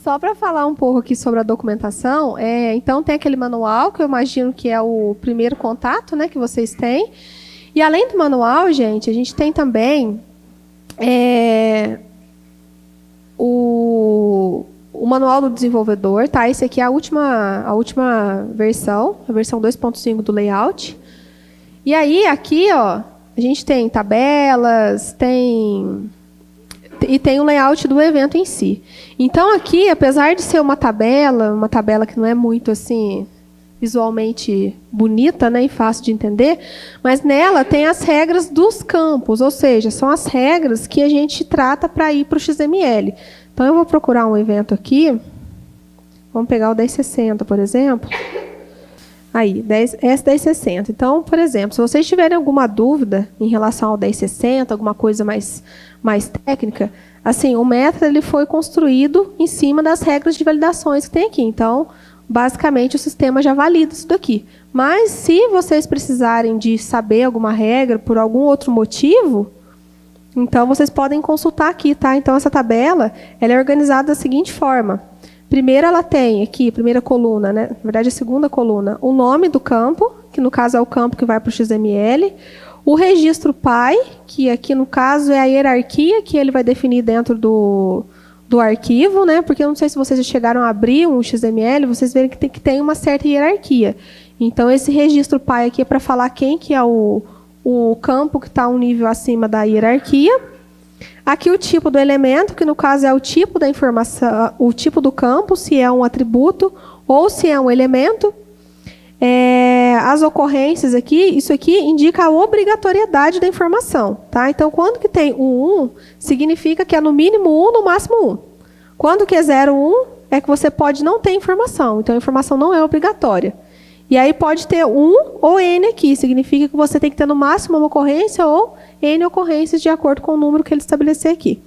Só para falar um pouco aqui sobre a documentação, então tem aquele manual, que eu imagino que é o primeiro contato, né, que vocês têm. E além do manual, gente, a gente tem também o manual do desenvolvedor, tá? Esse aqui é a última versão, a versão 2.5 do layout. E aí, aqui, ó, a gente tem tabelas, tem o layout do evento em si. Então, aqui, apesar de ser uma tabela que não é muito, assim, visualmente bonita, né, e fácil de entender, mas nela tem as regras dos campos, ou seja, são as regras que a gente trata para ir para o XML. Então, eu vou procurar um evento aqui. Vamos pegar o 1060, por exemplo. Aí, S1060. Então, por exemplo, se vocês tiverem alguma dúvida em relação ao 1060, alguma coisa mais técnica, assim, o método ele foi construído em cima das regras de validações que tem aqui. Então, basicamente, o sistema já valida isso daqui. Mas, se vocês precisarem de saber alguma regra por algum outro motivo, então, vocês podem consultar aqui, tá? Então, essa tabela ela é organizada da seguinte forma. Primeiro, ela tem aqui, primeira coluna, né? Na verdade, a segunda coluna, o nome do campo, que no caso é o campo que vai para o XML, o registro PAI, que aqui no caso é a hierarquia que ele vai definir dentro do arquivo, né? Porque eu não sei se vocês já chegaram a abrir um XML, vocês verem que tem uma certa hierarquia. Então, esse registro PAI aqui é para falar quem que é o campo que está um nível acima da hierarquia. Aqui o tipo do elemento, que no caso é o tipo da informação, o tipo do campo, se é um atributo ou se é um elemento. As ocorrências aqui, isso aqui indica a obrigatoriedade da informação. Tá? Então, quando que tem o 1, significa que é no mínimo 1, no máximo 1. Quando que é 0, 1, é que você pode não ter informação. Então, a informação não é obrigatória. E aí pode ter 1 ou N aqui, significa que você tem que ter no máximo uma ocorrência ou N ocorrências de acordo com o número que ele estabelecer aqui.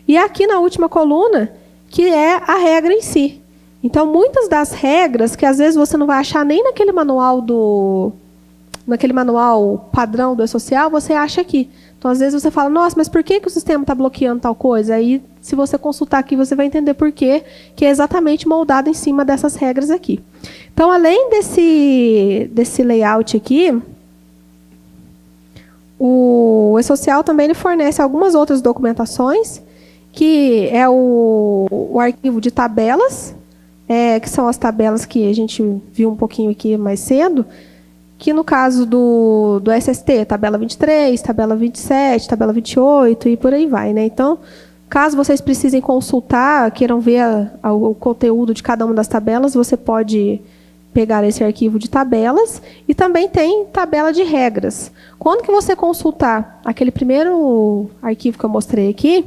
E aqui na última coluna, que é a regra em si. Então, muitas das regras, que às vezes você não vai achar nem naquele manual padrão do E-Social, você acha aqui. Então, às vezes você fala, nossa, mas por que o sistema está bloqueando tal coisa? Aí, se você consultar aqui, você vai entender por quê, que é exatamente moldado em cima dessas regras aqui. Então, além desse layout aqui, o E-Social também ele fornece algumas outras documentações, que é o arquivo de tabelas, que são as tabelas que a gente viu um pouquinho aqui mais cedo, que no caso do SST, tabela 23, tabela 27, tabela 28 e por aí vai, né? Então, caso vocês precisem consultar, queiram ver o conteúdo de cada uma das tabelas, você pode pegar esse arquivo de tabelas e também tem tabela de regras. Quando que você consultar aquele primeiro arquivo que eu mostrei aqui,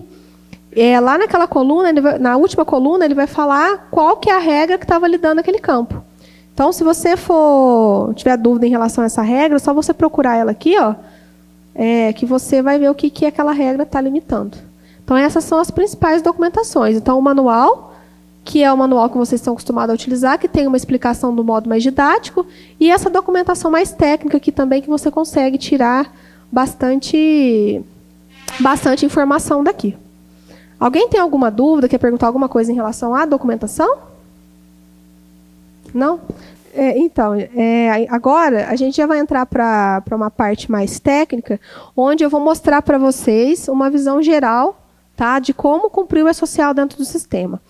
lá naquela coluna, na última coluna, ele vai falar qual que é a regra que está validando aquele campo. Então, se você tiver dúvida em relação a essa regra, é só você procurar ela aqui, ó, que você vai ver o que aquela regra está limitando. Então, essas são as principais documentações. Então, o manual, que é o manual que vocês estão acostumados a utilizar, que tem uma explicação do modo mais didático, e essa documentação mais técnica aqui também, que você consegue tirar bastante informação daqui. Alguém tem alguma dúvida, quer perguntar alguma coisa em relação à documentação? Não? Então, agora a gente já vai entrar para uma parte mais técnica, onde eu vou mostrar para vocês uma visão geral, tá, de como cumprir o E-Social dentro do sistema.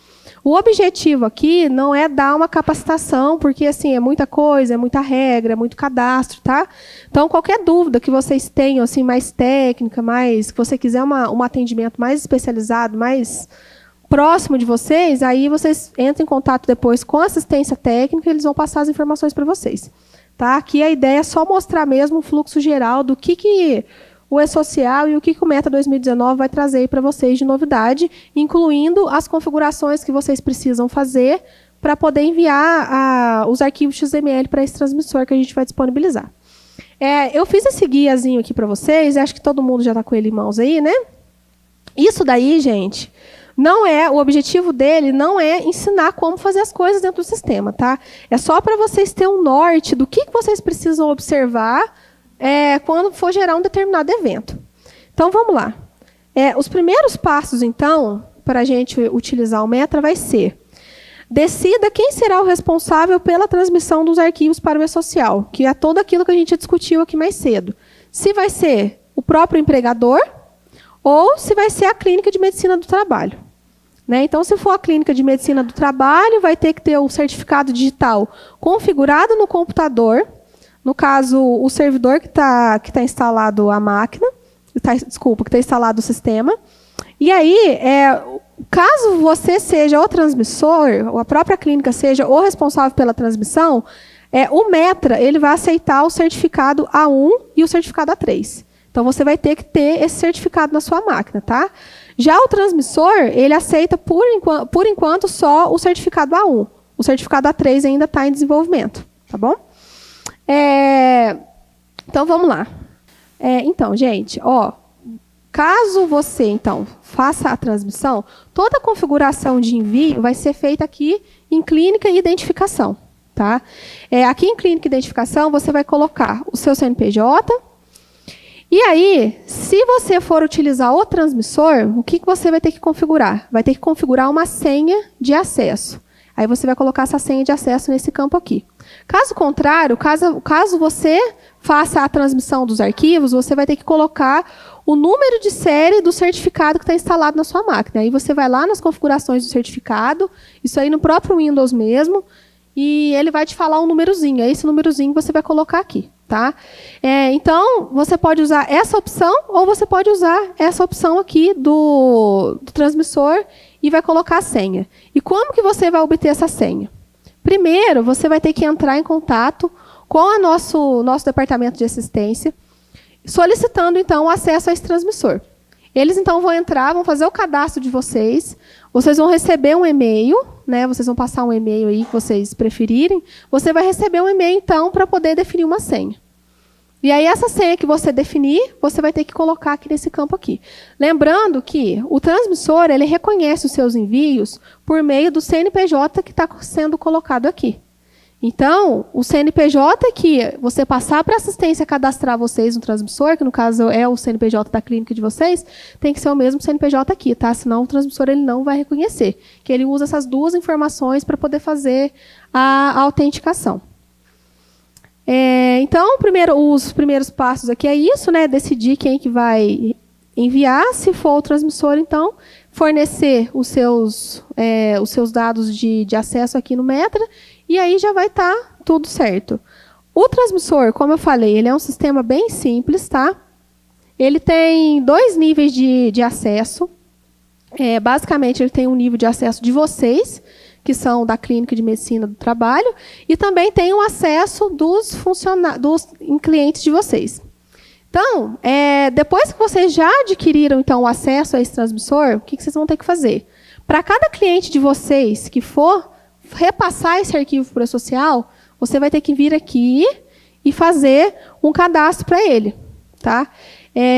O objetivo aqui não é dar uma capacitação, porque assim, é muita coisa, é muita regra, é muito cadastro, tá? Então, qualquer dúvida que vocês tenham, assim, mais técnica, que você quiser um atendimento mais especializado, mais próximo de vocês, aí vocês entram em contato depois com a assistência técnica e eles vão passar as informações para vocês. Tá? Aqui a ideia é só mostrar mesmo o fluxo geral do que o E-Social e o que o Meta 2019 vai trazer para vocês de novidade, incluindo as configurações que vocês precisam fazer para poder enviar os arquivos XML para esse transmissor que a gente vai disponibilizar. Eu fiz esse guiazinho aqui para vocês, acho que todo mundo já está com ele em mãos aí, né? Isso daí, gente, o objetivo dele não é ensinar como fazer as coisas dentro do sistema, tá? É só para vocês terem um norte do que vocês precisam observar quando for gerar um determinado evento. Então, vamos lá. Os primeiros passos, então, para a gente utilizar o Metra vai ser, decida quem será o responsável pela transmissão dos arquivos para o e-social, que é tudo aquilo que a gente discutiu aqui mais cedo. Se vai ser o próprio empregador ou se vai ser a clínica de medicina do trabalho. Né? Então, se for a clínica de medicina do trabalho, vai ter que ter o certificado digital configurado no computador, no caso, o servidor que tá instalado a máquina, que está instalado o sistema. E aí, caso você seja o transmissor, ou a própria clínica seja o responsável pela transmissão, o Metra ele vai aceitar o certificado A1 e o certificado A3. Então, você vai ter que ter esse certificado na sua máquina, tá? Já o transmissor, ele aceita, por enquanto, só o certificado A1. O certificado A3 ainda está em desenvolvimento, tá bom? Então, vamos lá. Então, gente, caso você, então, faça a transmissão, toda a configuração de envio vai ser feita aqui em Clínica e Identificação, tá? Aqui em Clínica e Identificação, você vai colocar o seu CNPJ. E aí, se você for utilizar o transmissor, o que você vai ter que configurar? Vai ter que configurar uma senha de acesso. Aí você vai colocar essa senha de acesso nesse campo aqui. Caso contrário, caso você faça a transmissão dos arquivos, você vai ter que colocar o número de série do certificado que está instalado na sua máquina. Aí você vai lá nas configurações do certificado, isso aí no próprio Windows mesmo, e ele vai te falar um númerozinho. É esse númerozinho que você vai colocar aqui. Tá? Então, você pode usar essa opção ou você pode usar essa opção aqui do transmissor e vai colocar a senha. E como que você vai obter essa senha? Primeiro, você vai ter que entrar em contato com o nosso departamento de assistência, solicitando, então, o acesso a esse transmissor. Eles, então, vão entrar, vão fazer o cadastro de vocês, vocês vão receber um e-mail, né? Vocês vão passar um e-mail aí que vocês preferirem, você vai receber um e-mail, então, para poder definir uma senha. E aí, essa senha que você definir, você vai ter que colocar aqui nesse campo aqui. Lembrando que o transmissor, ele reconhece os seus envios por meio do CNPJ que está sendo colocado aqui. Então, o CNPJ que você passar para a assistência cadastrar vocês no transmissor, que no caso é o CNPJ da clínica de vocês, tem que ser o mesmo CNPJ aqui, tá? Senão o transmissor ele não vai reconhecer. Que ele usa essas duas informações para poder fazer a autenticação. Então, os primeiros passos aqui é isso, né? Decidir quem que vai enviar, se for o transmissor, então, fornecer os seus dados de acesso aqui no Metra, e aí já vai estar tudo certo. O transmissor, como eu falei, ele é um sistema bem simples, tá? Ele tem 2 níveis de acesso. Basicamente, ele tem um nível de acesso de vocês, que são da Clínica de Medicina do Trabalho, e também tem o acesso dos clientes de vocês. Então, depois que vocês já adquiriram então, o acesso a esse transmissor, o que vocês vão ter que fazer? Para cada cliente de vocês que for repassar esse arquivo para o social, você vai ter que vir aqui e fazer um cadastro para ele. Tá?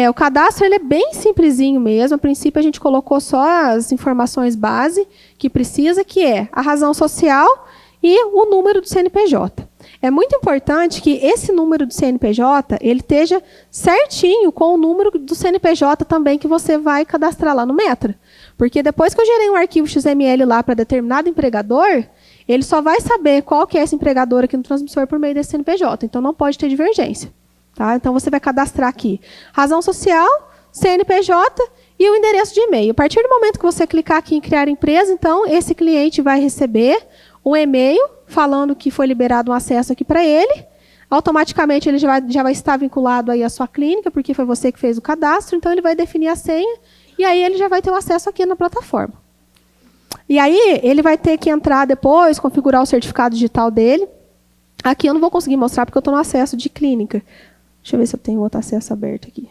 O cadastro ele é bem simplesinho mesmo. A princípio, a gente colocou só as informações base que precisa, que é a razão social e o número do CNPJ. É muito importante que esse número do CNPJ ele esteja certinho com o número do CNPJ também que você vai cadastrar lá no Metra. Porque depois que eu gerei um arquivo XML lá para determinado empregador, ele só vai saber qual que é esse empregador aqui no transmissor por meio desse CNPJ. Então, não pode ter divergência. Tá? Então, você vai cadastrar aqui razão social, CNPJ e o endereço de e-mail. A partir do momento que você clicar aqui em criar empresa, então, esse cliente vai receber um e-mail falando que foi liberado um acesso aqui para ele. Automaticamente, ele já vai estar vinculado aí à sua clínica, porque foi você que fez o cadastro. Então, ele vai definir a senha e aí ele já vai ter o acesso aqui na plataforma. E aí, ele vai ter que entrar depois, configurar o certificado digital dele. Aqui eu não vou conseguir mostrar, porque eu estou no acesso de clínica. Deixa eu ver se eu tenho outro acesso aberto aqui.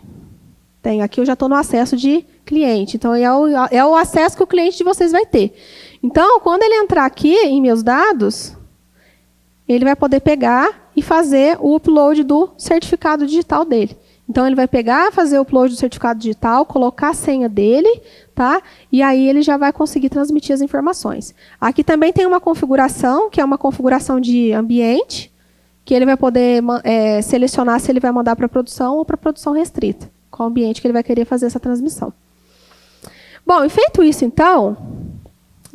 Tenho. Aqui eu já estou no acesso de cliente. Então, é o acesso que o cliente de vocês vai ter. Então, quando ele entrar aqui em meus dados, ele vai poder pegar e fazer o upload do certificado digital dele. Então, ele vai pegar, fazer o upload do certificado digital, colocar a senha dele, tá? E aí ele já vai conseguir transmitir as informações. Aqui também tem uma configuração, que é uma configuração de ambiente, que ele vai poder selecionar se ele vai mandar para produção ou para produção restrita. Qual ambiente que ele vai querer fazer essa transmissão. Bom, e feito isso, então,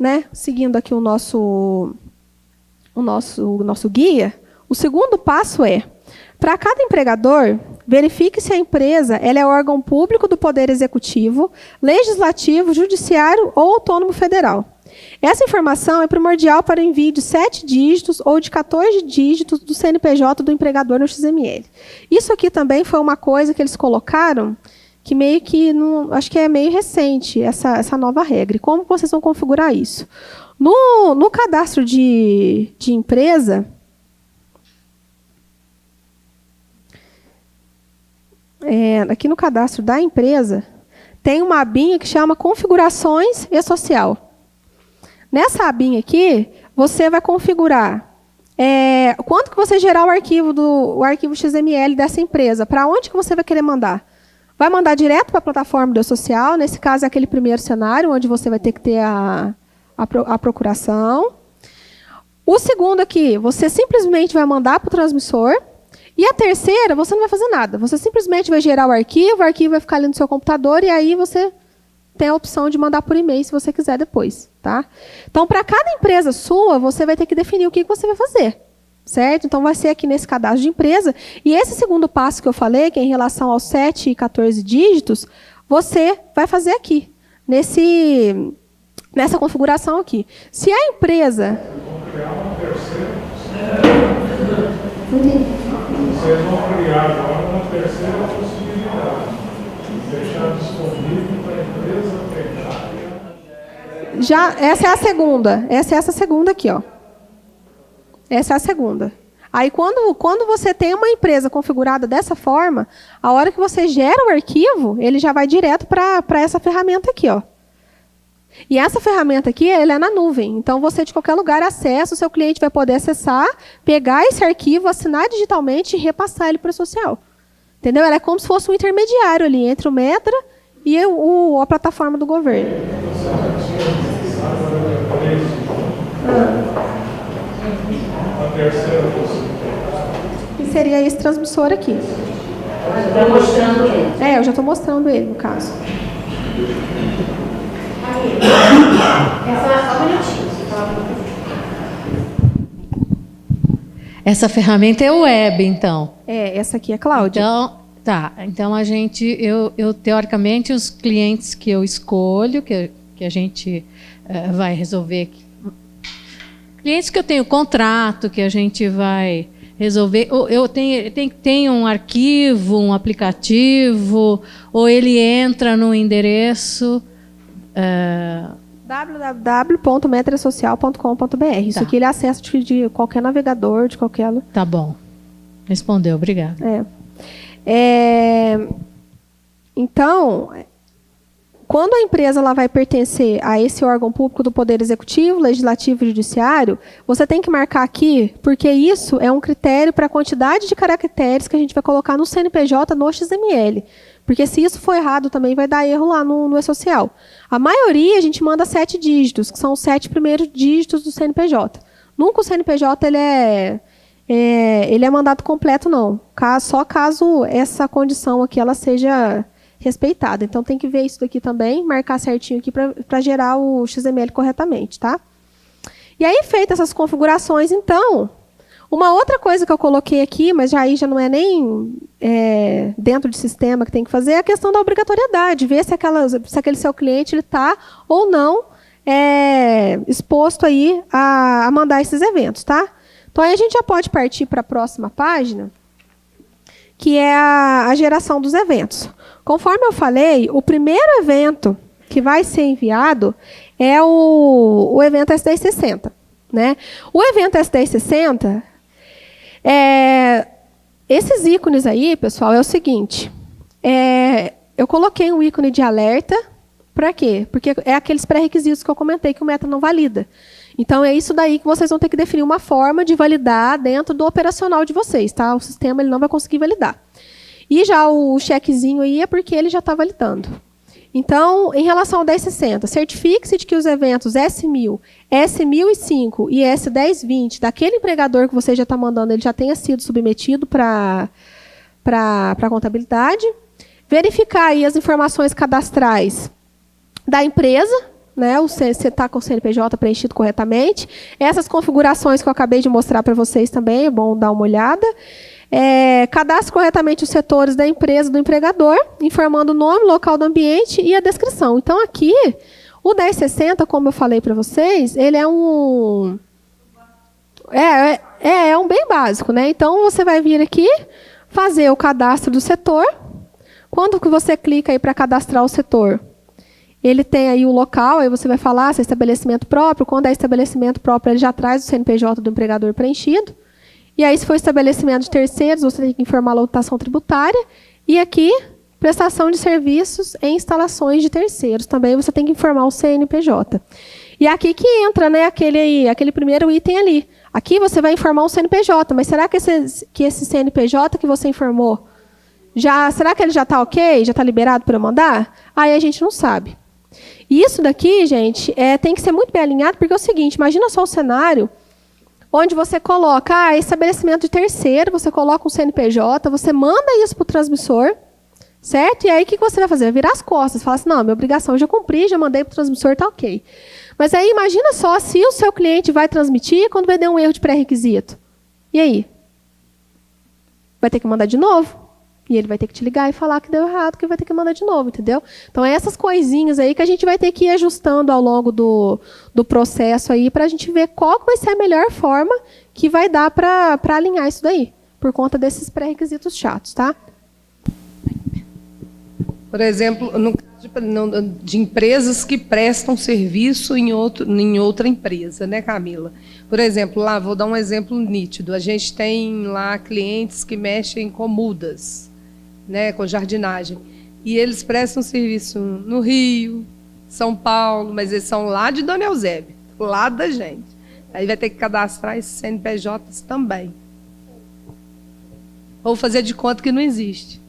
né, seguindo aqui o nosso guia, o segundo passo é, para cada empregador, verifique se a empresa ela é órgão público do Poder Executivo, Legislativo, Judiciário ou Autônomo Federal. Essa informação é primordial para o envio de 7 dígitos ou de 14 dígitos do CNPJ do empregador no XML. Isso aqui também foi uma coisa que eles colocaram, que meio que, acho que é meio recente, essa nova regra. E como vocês vão configurar isso? No cadastro de empresa, aqui no cadastro da empresa, tem uma abinha que chama Configurações e Social. Nessa abinha aqui, você vai configurar quanto que você gerar o arquivo XML dessa empresa, para onde que você vai querer mandar. Vai mandar direto para a plataforma do social, nesse caso é aquele primeiro cenário, onde você vai ter que ter a procuração. O segundo aqui, você simplesmente vai mandar para o transmissor. E a terceira, você não vai fazer nada. Você simplesmente vai gerar o arquivo vai ficar ali no seu computador, e aí você tem a opção de mandar por e-mail, se você quiser depois. Tá? Então, para cada empresa sua, você vai ter que definir o que você vai fazer. Certo? Então, vai ser aqui nesse cadastro de empresa. E esse segundo passo que eu falei, que é em relação aos 7 e 14 dígitos, você vai fazer aqui, nessa configuração aqui. Se a empresa... Vocês vão criar agora uma terceira possibilidade. Deixar disponível para a empresa pegar. Essa é a segunda. Essa é essa segunda aqui, ó. Essa é a segunda. Aí, quando você tem uma empresa configurada dessa forma, a hora que você gera o arquivo, ele já vai direto para essa ferramenta aqui, ó. E essa ferramenta aqui, ela é na nuvem. Então, você, de qualquer lugar, acessa, o seu cliente vai poder acessar, pegar esse arquivo, assinar digitalmente e repassar ele para o social. Entendeu? Ela é como se fosse um intermediário ali entre o Metra e a plataforma do governo. A terceira possibilidade. Que seria esse transmissor aqui. Você está mostrando ele? Eu já estou mostrando ele, no caso. Essa ferramenta é web, então. Essa aqui é Cláudia. Então, tá. Então eu teoricamente os clientes que eu escolho, que a gente vai resolver, clientes que eu tenho contrato, que a gente vai resolver, eu tenho que ter um arquivo, um aplicativo, ou ele entra no endereço www.metrasocial.com.br. Isso aqui ele acessa de qualquer navegador, de qualquer... Tá bom. Respondeu, obrigada. Então, quando a empresa ela vai pertencer a esse órgão público do Poder Executivo, Legislativo e Judiciário, você tem que marcar aqui, porque isso é um critério para a quantidade de caracteres que a gente vai colocar no CNPJ no XML. Porque se isso for errado, também vai dar erro lá no E-Social. A maioria, a gente manda 7 dígitos, que são os 7 primeiros dígitos do CNPJ. Nunca o CNPJ ele é mandado completo, não. Só caso essa condição aqui ela seja respeitada. Então, tem que ver isso daqui também, marcar certinho aqui para gerar o XML corretamente. Tá? E aí, feitas essas configurações, então... Uma outra coisa que eu coloquei aqui, mas aí já não é nem dentro de sistema que tem que fazer, é a questão da obrigatoriedade. Ver se aquele seu cliente está ou não exposto aí a mandar esses eventos. Tá? Então, aí a gente já pode partir para a próxima página, que é a geração dos eventos. Conforme eu falei, o primeiro evento que vai ser enviado é o evento S1060. Né? O evento S1060... esses ícones aí, pessoal, é o seguinte. Eu coloquei um ícone de alerta. Para quê? Porque é aqueles pré-requisitos que eu comentei que o Metra não valida. Então, é isso daí que vocês vão ter que definir uma forma de validar dentro do operacional de vocês. Tá? O sistema ele não vai conseguir validar. E já o chequezinho aí é porque ele já está validando. Então, em relação ao 1060, certifique-se de que os eventos S1000, S1005 e S1020, daquele empregador que você já está mandando, ele já tenha sido submetido para a contabilidade. Verificar aí as informações cadastrais da empresa, né? Você está com o CNPJ preenchido corretamente. Essas configurações que eu acabei de mostrar para vocês também, é bom dar uma olhada. Cadastre corretamente os setores da empresa do empregador, informando o nome, local do ambiente e a descrição. Então, aqui, o 1060, como eu falei para vocês, ele é um... É um bem básico, né? Então, você vai vir aqui, fazer o cadastro do setor. Quando que você clica aí para cadastrar o setor? Ele tem aí o local, aí você vai falar se é estabelecimento próprio. Quando é estabelecimento próprio, ele já traz o CNPJ do empregador preenchido. E aí, se for estabelecimento de terceiros, você tem que informar a lotação tributária. E aqui, prestação de serviços em instalações de terceiros. Também você tem que informar o CNPJ. E aqui que entra, né, aquele primeiro item ali. Aqui você vai informar o CNPJ, mas será que esse CNPJ que você informou, será que ele já está ok? Já está liberado para eu mandar? Aí a gente não sabe. E isso daqui, gente, tem que ser muito bem alinhado, porque é o seguinte, imagina só o cenário onde você coloca estabelecimento de terceiro, você coloca um CNPJ, você manda isso para o transmissor, certo? E aí o que você vai fazer? Vai virar as costas, falar assim, não, minha obrigação eu já cumpri, já mandei para o transmissor, está ok. Mas aí imagina só se o seu cliente vai transmitir quando vai dar um erro de pré-requisito. E aí? Vai ter que mandar de novo. E ele vai ter que te ligar e falar que deu errado, que vai ter que mandar de novo, entendeu? Então, é essas coisinhas aí que a gente vai ter que ir ajustando ao longo do processo aí para a gente ver qual vai ser a melhor forma que vai dar para alinhar isso daí, por conta desses pré-requisitos chatos, tá? Por exemplo, no caso de empresas que prestam serviço em outra empresa, né, Camila? Por exemplo, lá, vou dar um exemplo nítido. A gente tem lá clientes que mexem com mudas, né, com jardinagem. E eles prestam serviço no Rio, São Paulo, mas eles são lá de Dona Eusébio, lá da gente. Aí vai ter que cadastrar esses CNPJs também. Ou fazer de conta que não existe.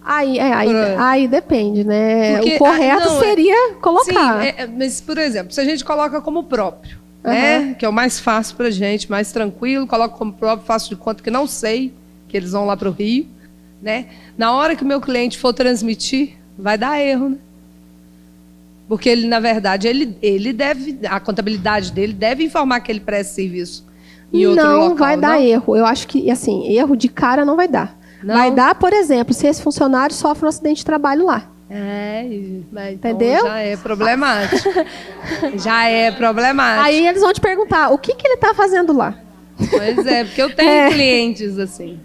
Aí depende, né? Porque, o correto seria colocar. Sim, mas, por exemplo, se a gente coloca como próprio, né, que é o mais fácil para a gente, mais tranquilo, coloco como próprio, faço de conta que não sei, que eles vão lá para o Rio, né? Na hora que o meu cliente for transmitir, vai dar erro, né? Porque ele, na verdade, ele deve, a contabilidade dele deve informar que ele presta serviço em outro local. Não vai dar erro. Eu acho que, assim, erro de cara não vai dar. Não. Vai dar, por exemplo, se esse funcionário sofre um acidente de trabalho lá. Mas entendeu? Então já é problemático. Já é problemático. Aí eles vão te perguntar, o que ele está fazendo lá? Pois é, porque eu tenho clientes assim.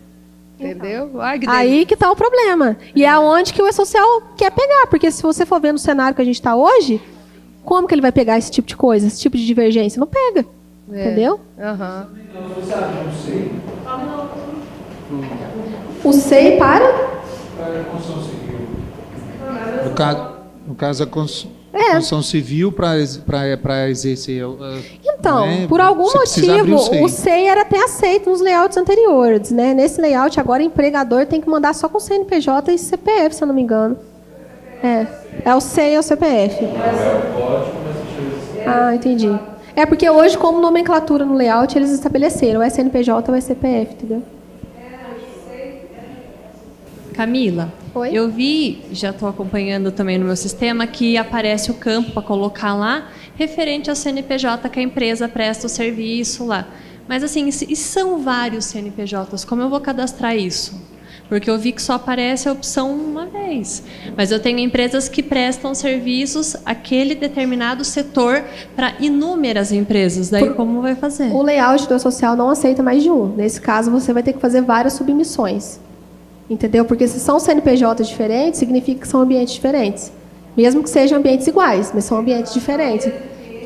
Entendeu? Ai, aí que está o problema. E é onde que o E-Social quer pegar. Porque se você for ver no cenário que a gente está hoje, como que ele vai pegar esse tipo de coisa, esse tipo de divergência? Não pega. Entendeu? O SEI para? Construção civil. No caso, a construção civil para exercer... Então, por algum motivo, o SEI era até aceito nos layouts anteriores, né? Nesse layout, agora, o empregador tem que mandar só com CNPJ e CPF, se eu não me engano. É o SEI e o CPF. Entendi. É porque hoje, como nomenclatura no layout, eles estabeleceram o CNPJ ou o CPF, entendeu? Camila, Oi? Eu vi, já estou acompanhando também no meu sistema, que aparece o campo para colocar lá, referente ao CNPJ que a empresa presta o serviço lá. Mas assim, e são vários CNPJs, como eu vou cadastrar isso? Porque eu vi que só aparece a opção uma vez. Mas eu tenho empresas que prestam serviços àquele determinado setor para inúmeras empresas. Daí como vai fazer? O layout do E-Social não aceita mais de um. Nesse caso, você vai ter que fazer várias submissões. Entendeu? Porque se são CNPJs diferentes, significa que são ambientes diferentes. Mesmo que sejam ambientes iguais, mas são ambientes diferentes.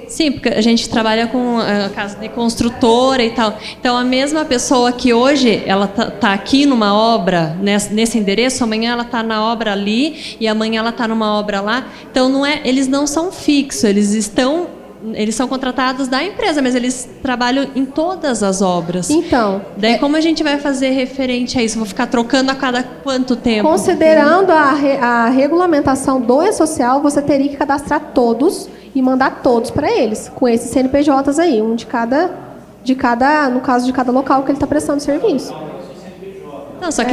Sim, porque a gente trabalha com caso de construtora e tal. Então, a mesma pessoa que hoje ela tá aqui numa obra, nesse endereço, amanhã ela está na obra ali e amanhã ela está numa obra lá. Então, eles não são fixos, eles são contratados da empresa, mas eles trabalham em todas as obras. Então... Daí, como a gente vai fazer referente a isso? Vou ficar trocando a cada quanto tempo? Considerando a regulamentação do E-Social, você teria que cadastrar todos e mandar todos para eles, com esses CNPJs aí, um de cada, no caso de cada local que ele está prestando serviço. Não, só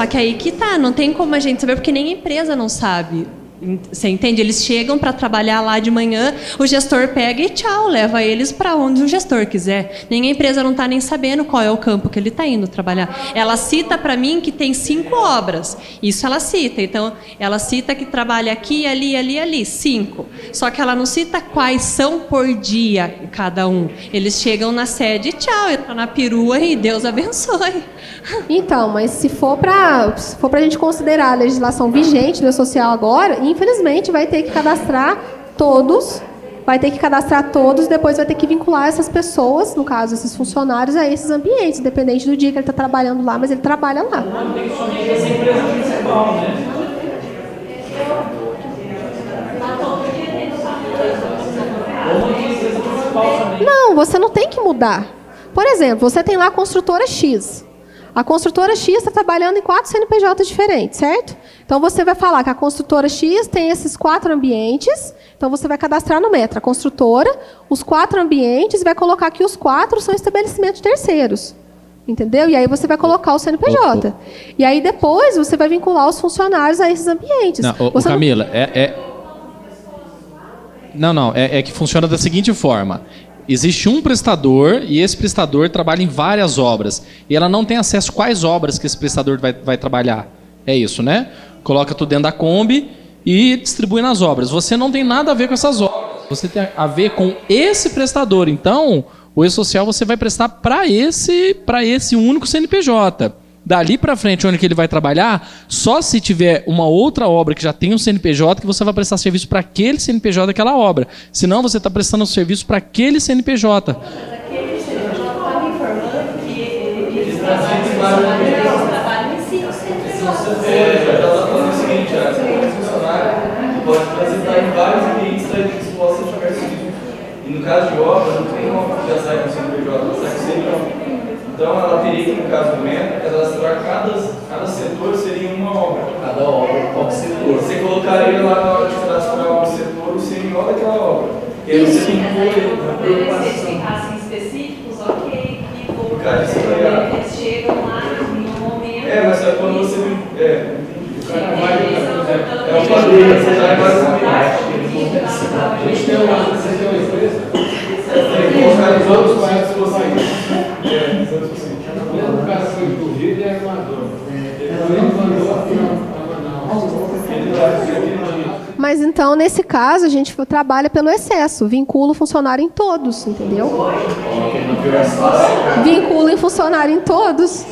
que aí que tá, não tem como a gente saber, porque nem a empresa não sabe Você entende? Eles chegam para trabalhar lá de manhã, o gestor pega e tchau, leva eles para onde o gestor quiser. Nem a empresa não está nem sabendo qual é o campo que ele está indo trabalhar. Ela cita para mim que tem 5 obras. Isso ela cita. Então, ela cita que trabalha aqui, ali, ali, ali. 5. Só que ela não cita quais são por dia cada um. Eles chegam na sede e tchau, entram na perua e Deus abençoe. Então, mas se for para a gente considerar a legislação vigente do social agora, infelizmente vai ter que cadastrar todos, depois vai ter que vincular essas pessoas, no caso, esses funcionários, a esses ambientes, independente do dia que ele está trabalhando lá, mas ele trabalha lá. Não tem somente essa empresa principal, né? Não, você não tem que mudar. Por exemplo, você tem lá a construtora X. A construtora X está trabalhando em 4 CNPJs diferentes, certo? Então, você vai falar que a construtora X tem esses 4 ambientes, então você vai cadastrar no Metra a construtora, os 4 ambientes, e vai colocar que os 4 são estabelecimentos terceiros. Entendeu? E aí você vai colocar o CNPJ. E aí, depois, você vai vincular os funcionários a esses ambientes. Não, Camila, é que funciona da seguinte forma. Existe um prestador e esse prestador trabalha em várias obras. E ela não tem acesso a quais obras que esse prestador vai trabalhar. É isso, né? Coloca tudo dentro da Kombi e distribui nas obras. Você não tem nada a ver com essas obras. Você tem a ver com esse prestador. Então, o E-Social você vai prestar para esse único CNPJ. Dali para frente, onde que ele vai trabalhar, só se tiver uma outra obra que já tem um CNPJ, que você vai prestar serviço para aquele CNPJ daquela obra. Senão, você está prestando serviço para aquele CNPJ. Mas aquele CNPJ está me informando que eles trabalham em 5 CNPJs. Ela está fazendo o seguinte, o funcionário pode transitar em vários ambientes que possam chamar serviço. E no caso de obra, não tem uma que já sai com o CNPJ, ela sai com o CNPJ. Então, ela teria que, no caso do Metra, cadastrar cada setor seria uma obra. Cada obra, qual setor? Você colocaria lá na hora de cadastrar um setor o CNO daquela obra. E aí você tem Se ficassem específicos, ok. Eles chegam lá no momento. Mas só quando você. O cara vai. É um padrão, você já é basicamente. A gente tem uma empresa. Tem que colocar os outros clientes de vocês. O cara foi do Rio e é armador. Ele mandou a Manaus. Mas então, nesse caso, a gente trabalha pelo excesso, vincula o funcionário em todos, entendeu? Vincula em funcionário em todos.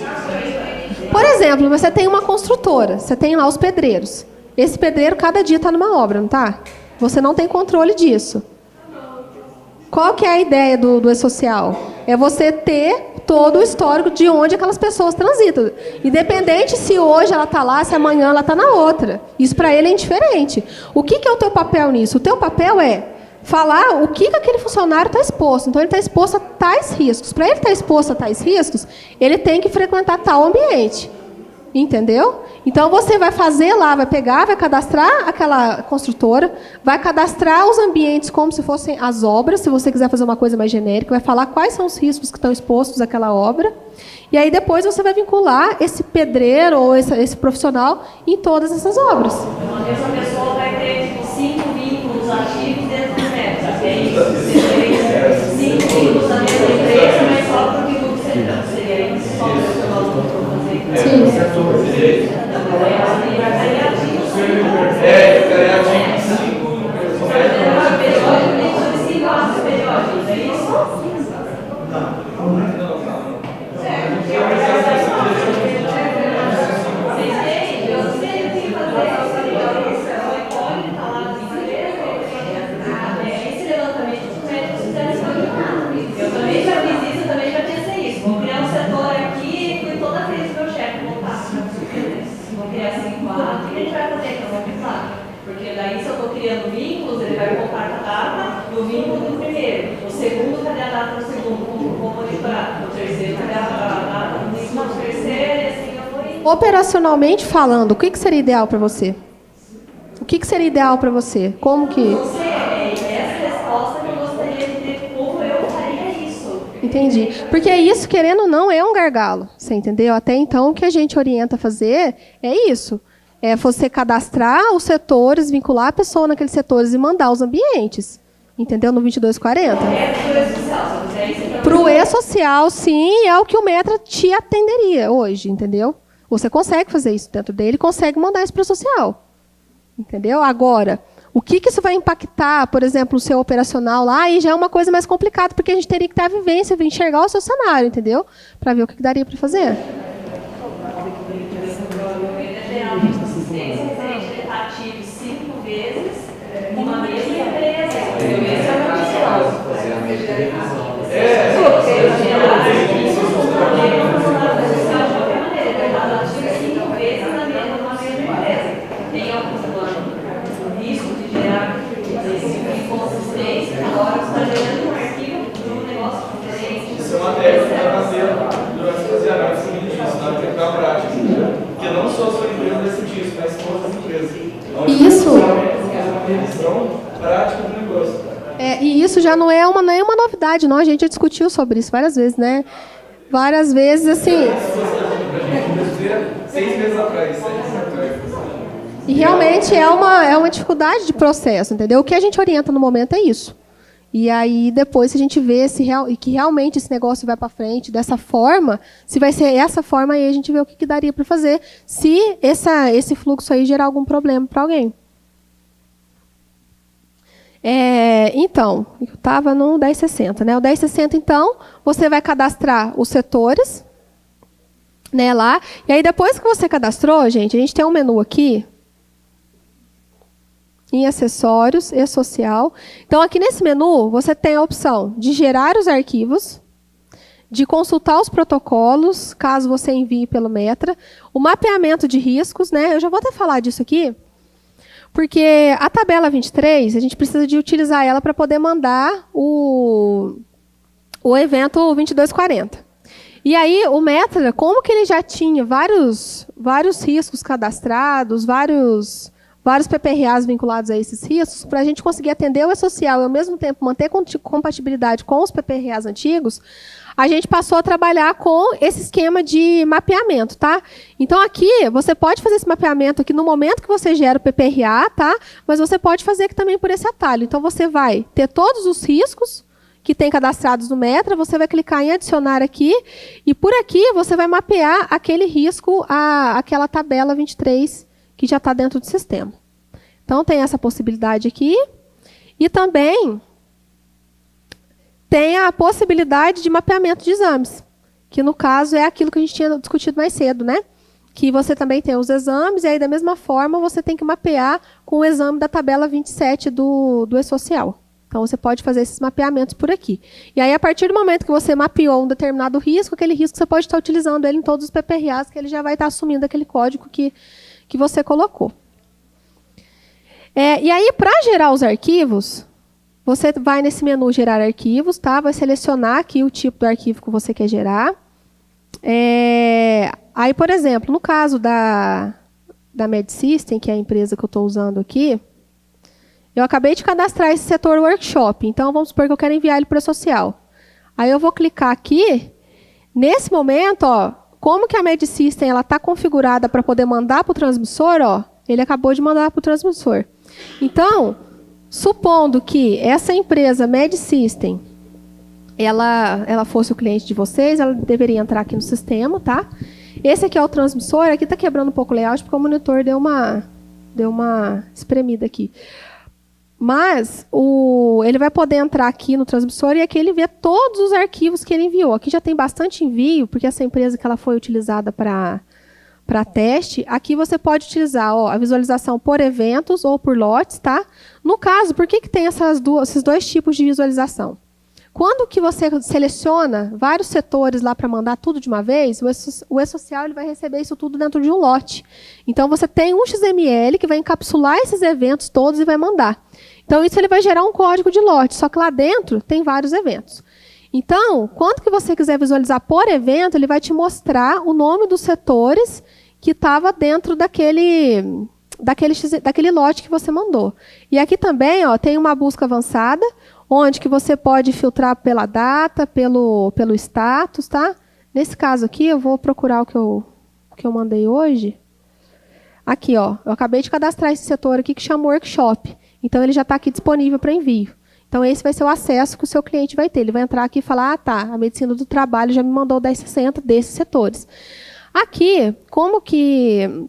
Por exemplo, você tem uma construtora, você tem lá os pedreiros. Esse pedreiro, cada dia está numa obra, não está? Você não tem controle disso. Qual que é a ideia do E-Social? É você ter todo o histórico de onde aquelas pessoas transitam. Independente se hoje ela está lá, se amanhã ela está na outra. Isso para ele é indiferente. O que é o teu papel nisso? O teu papel é falar o que aquele funcionário está exposto. Então, ele está exposto a tais riscos. Para ele estar exposto a tais riscos, ele tem que frequentar tal ambiente. Entendeu? Então, você vai fazer lá, vai pegar, vai cadastrar aquela construtora, vai cadastrar os ambientes como se fossem as obras, se você quiser fazer uma coisa mais genérica, vai falar quais são os riscos que estão expostos àquela obra, e aí depois você vai vincular esse pedreiro ou esse profissional em todas essas obras. Então, essa pessoa vai ter 5 vínculos ativos dentro do Metra. É isso? 5 vínculos da mesma empresa, mas só para o vínculo que você tem. Seria isso? Só o profissional do fazer. Sim. Eu também já fiz isso, eu também já pensei isso. Vou criar um setor aqui e fui toda vez do meu chefe montar. Vou criar 5 quadros. O que a gente vai fazer? Que eu vou pensar. Porque daí, se eu estou criando vínculos, ele vai voltar com a data do vínculo do primeiro. O segundo, cadê a data do segundo? Como monitorar? O terceiro, cadê a data do vínculo do terceiro? E assim eu vou indo. Operacionalmente falando, o que seria ideal para você? O que seria ideal para você? Como que... Não sei, essa resposta que eu gostaria de ter, como eu faria isso. Entendi. Porque isso, querendo ou não, é um gargalo. Você entendeu? Até então, o que a gente orienta a fazer é isso. É você cadastrar os setores, vincular a pessoa naqueles setores e mandar os ambientes. Entendeu? No 2240. Para o e-social, sim, é o que o Metra te atenderia hoje, entendeu? Você consegue fazer isso dentro dele, consegue mandar isso para o social. Entendeu? Agora, o que isso vai impactar, por exemplo, o seu operacional lá, aí já é uma coisa mais complicada, porque a gente teria que ter a vivência, enxergar o seu cenário, entendeu? Para ver o que daria para fazer. Geralmente, assistência referente ativo 5 vezes uma mesma empresa. Esse é uma opção. Tem algum plano, risco de gerar inconsistência, agora você está gerando um arquivo de um negócio diferente. Isso é uma técnica para fazer durante fazer análise disso, na aplicar prática. Porque não só a sua empresa vai sentir isso, mas todas as empresas. Isso. Uma revisão prática do negócio. E isso já não é uma novidade, não. A gente já discutiu sobre isso várias vezes, né? Várias vezes, assim. 6 meses atrás. E realmente é uma dificuldade de processo, entendeu? O que a gente orienta no momento é isso. E aí, depois, se a gente vê que realmente esse negócio vai para frente dessa forma, se vai ser essa forma, aí a gente vê o que daria para fazer, se esse fluxo aí gerar algum problema para alguém. Então, eu estava no 1060, né? O 1060, então, você vai cadastrar os setores, né, lá. E aí, depois que você cadastrou, gente, a gente tem um menu aqui, em acessórios e social. Então, aqui nesse menu, você tem a opção de gerar os arquivos, de consultar os protocolos, caso você envie pelo Metra, o mapeamento de riscos, né? Eu já vou até falar disso aqui, porque a tabela 23, a gente precisa de utilizar ela para poder mandar o evento 2240. E aí, o Metra, como que ele já tinha vários riscos cadastrados, vários PPRAs vinculados a esses riscos, para a gente conseguir atender o e-social e, ao mesmo tempo, manter compatibilidade com os PPRAs antigos, a gente passou a trabalhar com esse esquema de mapeamento, tá? Então, aqui, você pode fazer esse mapeamento aqui no momento que você gera o PPRA, tá? Mas você pode fazer aqui também por esse atalho. Então, você vai ter todos os riscos que tem cadastrados no Metra, você vai clicar em adicionar aqui, e por aqui você vai mapear aquele risco, aquela tabela 23, que já está dentro do sistema. Então, tem essa possibilidade aqui. E também tem a possibilidade de mapeamento de exames, que, no caso, é aquilo que a gente tinha discutido mais cedo, né? Que você também tem os exames, e aí, da mesma forma, você tem que mapear com o exame da tabela 27 do e-social. Então, você pode fazer esses mapeamentos por aqui. E aí, a partir do momento que você mapeou um determinado risco, aquele risco você pode estar utilizando ele em todos os PPRAs, que ele já vai estar assumindo aquele código que você colocou. E aí, para gerar os arquivos, você vai nesse menu Gerar Arquivos, tá? Vai selecionar aqui o tipo do arquivo que você quer gerar. Aí, por exemplo, no caso da MedSystem, que é a empresa que eu estou usando aqui, eu acabei de cadastrar esse setor workshop. Então, vamos supor que eu quero enviar ele para o social. Aí, eu vou clicar aqui. Nesse momento, ó, como que a MedSystem está configurada para poder mandar para o transmissor, ó, ele acabou de mandar para o transmissor. Então, supondo que essa empresa MedSystem, ela fosse o cliente de vocês, ela deveria entrar aqui no sistema, tá? Esse aqui é o transmissor, aqui está quebrando um pouco o layout, porque o monitor deu uma espremida aqui. Mas ele vai poder entrar aqui no transmissor e aqui ele vê todos os arquivos que ele enviou. Aqui já tem bastante envio, porque essa empresa que ela foi utilizada para teste, aqui você pode utilizar a visualização por eventos ou por lotes, tá? No caso, por que tem esses dois tipos de visualização? Quando que você seleciona vários setores lá para mandar tudo de uma vez, o e-social ele vai receber isso tudo dentro de um lote. Então, você tem um XML que vai encapsular esses eventos todos e vai mandar. Então, isso ele vai gerar um código de lote, só que lá dentro tem vários eventos. Então, quando que você quiser visualizar por evento, ele vai te mostrar o nome dos setores que estava dentro daquele lote que você mandou. E aqui também tem uma busca avançada, onde que você pode filtrar pela data, pelo status, tá? Nesse caso aqui, eu vou procurar o que eu mandei hoje. Aqui, ó, eu acabei de cadastrar esse setor aqui que chama Workshop. Então, ele já está aqui disponível para envio. Então, esse vai ser o acesso que o seu cliente vai ter. Ele vai entrar aqui e falar, tá, a medicina do trabalho já me mandou 1060 desses setores. Aqui, como que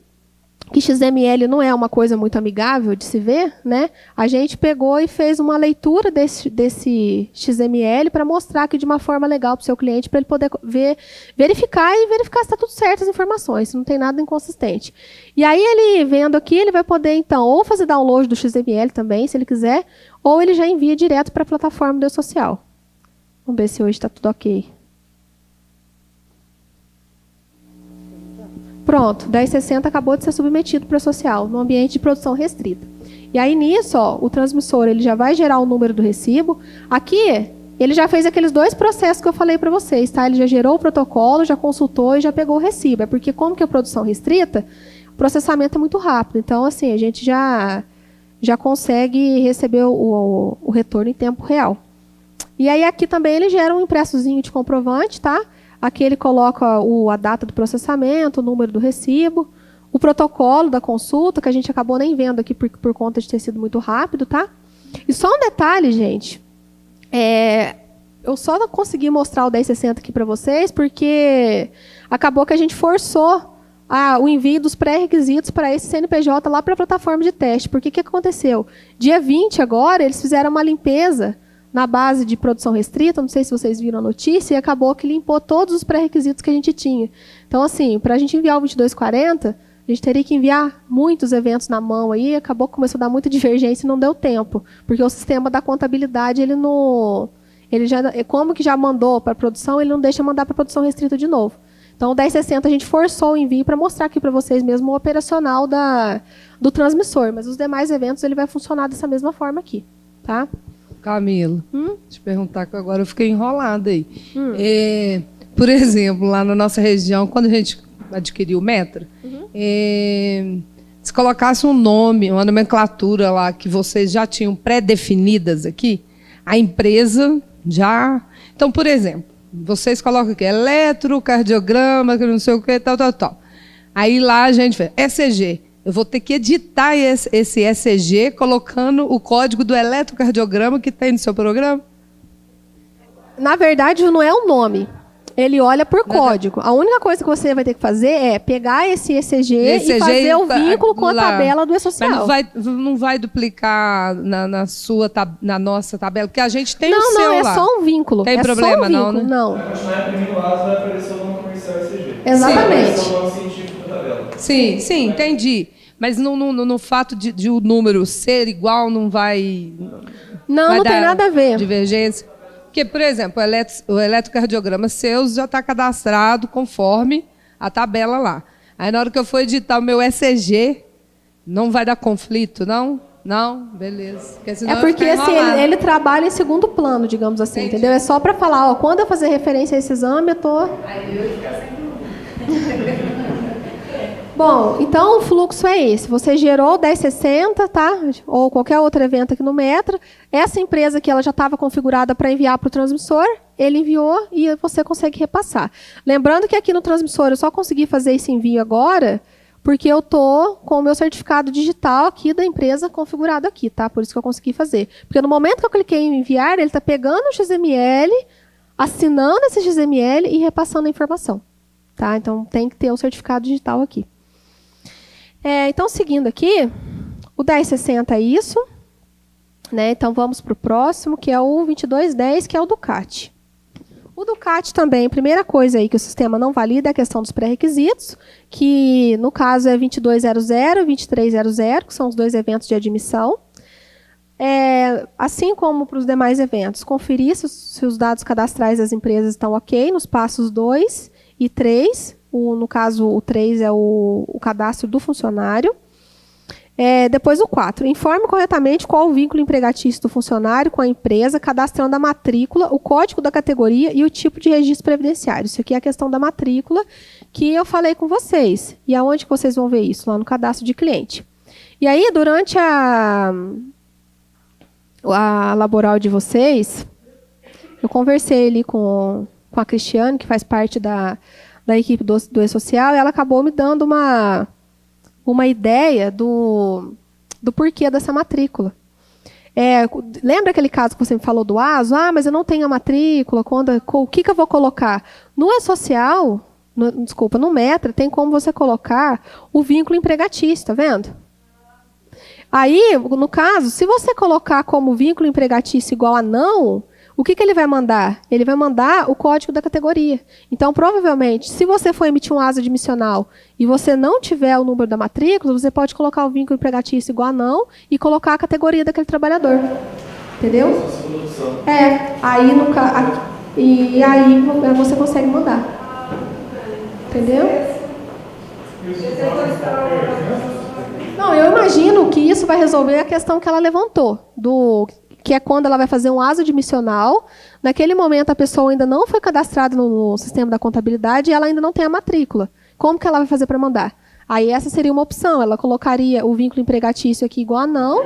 XML não é uma coisa muito amigável de se ver, né? A gente pegou e fez uma leitura desse XML para mostrar aqui de uma forma legal para o seu cliente, para ele poder verificar se está tudo certo as informações, se não tem nada inconsistente. E aí, ele vendo aqui, ele vai poder, então, ou fazer download do XML também, se ele quiser, ou ele já envia direto para a plataforma do E-Social. Vamos ver se hoje está tudo ok. Pronto, 1060 acabou de ser submetido para o social, no ambiente de produção restrita. E aí, nisso, ó, o transmissor ele já vai gerar o número do recibo. Aqui, ele já fez aqueles 2 processos que eu falei para vocês, tá? Ele já gerou o protocolo, já consultou e já pegou o recibo. É porque, como que é produção restrita, o processamento é muito rápido. Então, assim, a gente já consegue receber o retorno em tempo real. E aí, aqui também ele gera um impressozinho de comprovante, tá? Aqui ele coloca a data do processamento, o número do recibo, o protocolo da consulta, que a gente acabou nem vendo aqui por conta de ter sido muito rápido, tá? E só um detalhe, gente. Eu só não consegui mostrar o 1060 aqui para vocês, porque acabou que a gente forçou o envio dos pré-requisitos para esse CNPJ lá para a plataforma de teste. Porque o que aconteceu? Dia 20 agora, eles fizeram uma limpeza na base de produção restrita, não sei se vocês viram a notícia, e acabou que limpou todos os pré-requisitos que a gente tinha. Então, assim, para a gente enviar o 2240, a gente teria que enviar muitos eventos na mão aí, acabou que começou a dar muita divergência e não deu tempo, porque o sistema da contabilidade, como que já mandou para a produção, ele não deixa mandar para a produção restrita de novo. Então, o 1060 a gente forçou o envio para mostrar aqui para vocês mesmo o operacional do transmissor, mas os demais eventos ele vai funcionar dessa mesma forma aqui, tá? Camila, deixa eu perguntar, que agora eu fiquei enrolada aí. Por exemplo, lá na nossa região, quando a gente adquiriu o Metra, se colocasse um nome, uma nomenclatura lá que vocês já tinham pré-definidas aqui, a empresa já... Então, por exemplo, vocês colocam aqui eletrocardiograma, que não sei o que, tal. Aí lá a gente vê ECG. Eu vou ter que editar esse ECG colocando o código do eletrocardiograma que tem no seu programa? Na verdade, não é o nome. Ele olha por código. A única coisa que você vai ter que fazer é pegar esse ECG e fazer o vínculo com a tabela do E-Social. Mas não vai duplicar na nossa tabela? Porque a gente tem o seu lá. Não, é lá. só um vínculo. Tem problema não, né? Não. Vai continuar imprimindo lá, vai aparecer o nome comercial ECG. Exatamente. Sim, vai aparecer o nome científico da tabela. Sim, entendi. Mas no fato de o número ser igual, não vai... Não tem nada a ver. Divergência? Porque, por exemplo, o eletrocardiograma seu já está cadastrado conforme a tabela lá. Aí, na hora que eu for editar o meu ECG, não vai dar conflito, não? Não? Beleza. Porque porque assim, ele trabalha em segundo plano, digamos assim, entendi. Entendeu? É só para falar, ó, quando eu fazer referência a esse exame, eu tô... Aí eu fico sem... Bom, então o fluxo é esse. Você gerou 1060, tá? Ou qualquer outro evento aqui no Metra. Essa empresa que ela já estava configurada para enviar para o transmissor, ele enviou e você consegue repassar. Lembrando que aqui no transmissor eu só consegui fazer esse envio agora porque eu tô com o meu certificado digital aqui da empresa configurado aqui, tá? Por isso que eu consegui fazer. Porque no momento que eu cliquei em enviar, ele está pegando o XML, assinando esse XML e repassando a informação, tá? Então tem que ter o certificado digital aqui. Então, seguindo aqui, o 1060 é isso, né? Então, vamos para o próximo, que é o 2210, que é o Ducati. O Ducati também, primeira coisa aí que o sistema não valida é a questão dos pré-requisitos, que no caso é 2200 e 2300, que são os 2 eventos de admissão. Assim como para os demais eventos, conferir se os dados cadastrais das empresas estão ok nos passos 2 e 3. No caso, o 3 é o cadastro do funcionário. Depois o 4. Informe corretamente qual o vínculo empregatício do funcionário com a empresa, cadastrando a matrícula, o código da categoria e o tipo de registro previdenciário. Isso aqui é a questão da matrícula que eu falei com vocês. E aonde que vocês vão ver isso? Lá no cadastro de cliente. E aí, durante a laboral de vocês, eu conversei ali com a Cristiane, que faz parte da equipe do E-Social, e ela acabou me dando uma uma ideia do porquê dessa matrícula. Lembra aquele caso que você me falou do ASO? Mas eu não tenho a matrícula, o que eu vou colocar? No E-Social, no Metra, tem como você colocar o vínculo empregatício, tá vendo? Aí, no caso, se você colocar como vínculo empregatício igual a não, o que ele vai mandar? Ele vai mandar o código da categoria. Então, provavelmente, se você for emitir um ASO admissional e você não tiver o número da matrícula, você pode colocar o vínculo empregatício igual a não e colocar a categoria daquele trabalhador. Entendeu? Aí você consegue mandar. Entendeu? Não, eu imagino que isso vai resolver a questão que ela levantou, que é quando ela vai fazer um ASO admissional. Naquele momento, a pessoa ainda não foi cadastrada no sistema da contabilidade e ela ainda não tem a matrícula. Como que ela vai fazer para mandar? Aí essa seria uma opção. Ela colocaria o vínculo empregatício aqui igual a não.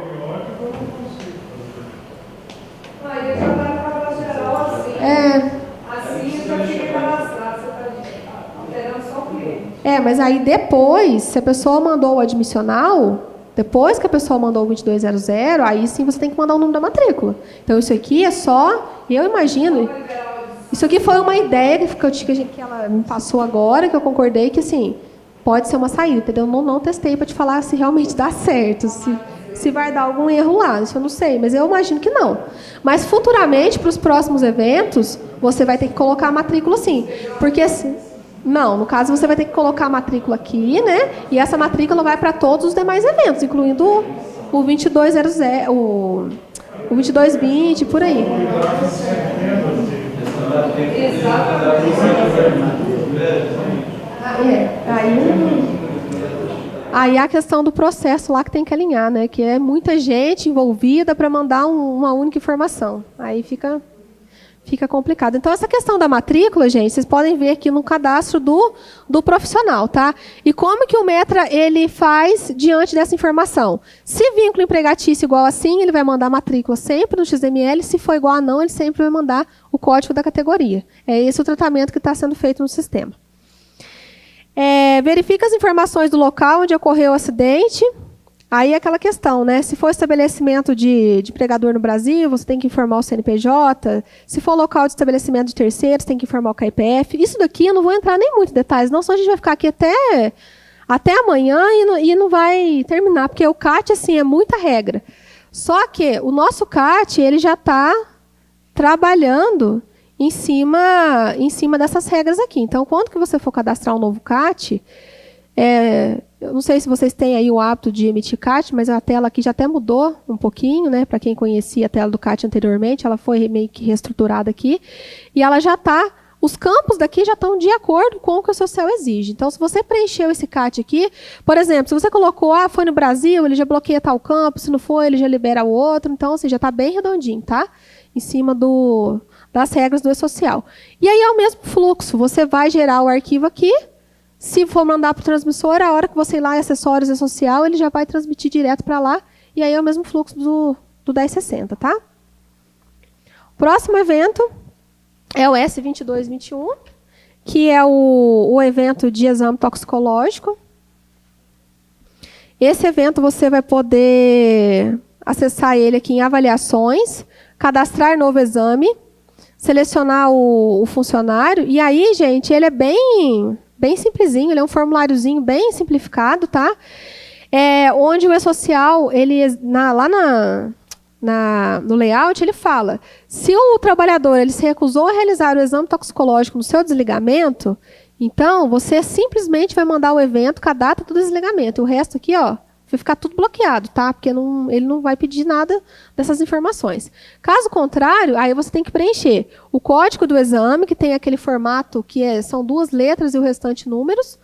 Mas aí depois, se a pessoa mandou o admissional, depois que a pessoa mandou o 2200, aí sim você tem que mandar o número da matrícula. Então isso aqui é só, eu imagino, isso aqui foi uma ideia que ela me passou agora, que eu concordei que assim, pode ser uma saída, entendeu? Não testei para te falar se realmente dá certo, se vai dar algum erro lá, isso eu não sei, mas eu imagino que não. Mas futuramente, para os próximos eventos, você vai ter que colocar a matrícula sim, porque assim... Não, no caso você vai ter que colocar a matrícula aqui, né? E essa matrícula vai para todos os demais eventos, incluindo o 2200, o 2220, por aí. Aí a questão do processo lá que tem que alinhar, né? Que é muita gente envolvida para mandar uma única informação. Aí fica complicado. Então, essa questão da matrícula, gente, vocês podem ver aqui no cadastro do profissional, tá? E como que o Metra, ele faz diante dessa informação? Se vínculo empregatício igual assim, ele vai mandar a matrícula sempre no XML, se for igual a não, ele sempre vai mandar o código da categoria. É esse o tratamento que está sendo feito no sistema. Verifica as informações do local onde ocorreu o acidente. Aí é aquela questão, né? Se for estabelecimento de empregador no Brasil, você tem que informar o CNPJ. Se for local de estabelecimento de terceiros, tem que informar o CAIPF. Isso daqui eu não vou entrar nem muito em detalhes, não, senão a gente vai ficar aqui até amanhã e não vai terminar, porque o CAT, assim, é muita regra. Só que o nosso CAT, ele já está trabalhando em cima dessas regras aqui. Então, quando que você for cadastrar um novo CAT, eu não sei se vocês têm aí o hábito de emitir CAT, mas a tela aqui já até mudou um pouquinho, né? Para quem conhecia a tela do CAT anteriormente, ela foi meio que reestruturada aqui. E ela já está, os campos daqui já estão de acordo com o que o social exige. Então, se você preencheu esse CAT aqui, por exemplo, se você colocou, foi no Brasil, ele já bloqueia tal campo, se não for, ele já libera o outro. Então, assim, já está bem redondinho, tá? Em cima das regras do E-Social. E aí é o mesmo fluxo, você vai gerar o arquivo aqui. Se for mandar para o transmissor, a hora que você ir lá em acessórios e social, ele já vai transmitir direto para lá. E aí é o mesmo fluxo do 1060, tá? O próximo evento é o S2221, que é o evento de exame toxicológico. Esse evento você vai poder acessar ele aqui em avaliações, cadastrar novo exame, selecionar o funcionário. E aí, gente, ele é bem simplesinho, ele é um formuláriozinho bem simplificado, tá? Onde o E-Social, ele, no layout, ele fala, se o trabalhador ele se recusou a realizar o exame toxicológico no seu desligamento, então você simplesmente vai mandar o evento com a data do desligamento. E o resto aqui, ó, vai ficar tudo bloqueado, tá? Porque ele não vai pedir nada dessas informações. Caso contrário, aí você tem que preencher o código do exame, que tem aquele formato que são 2 letras e o restante números,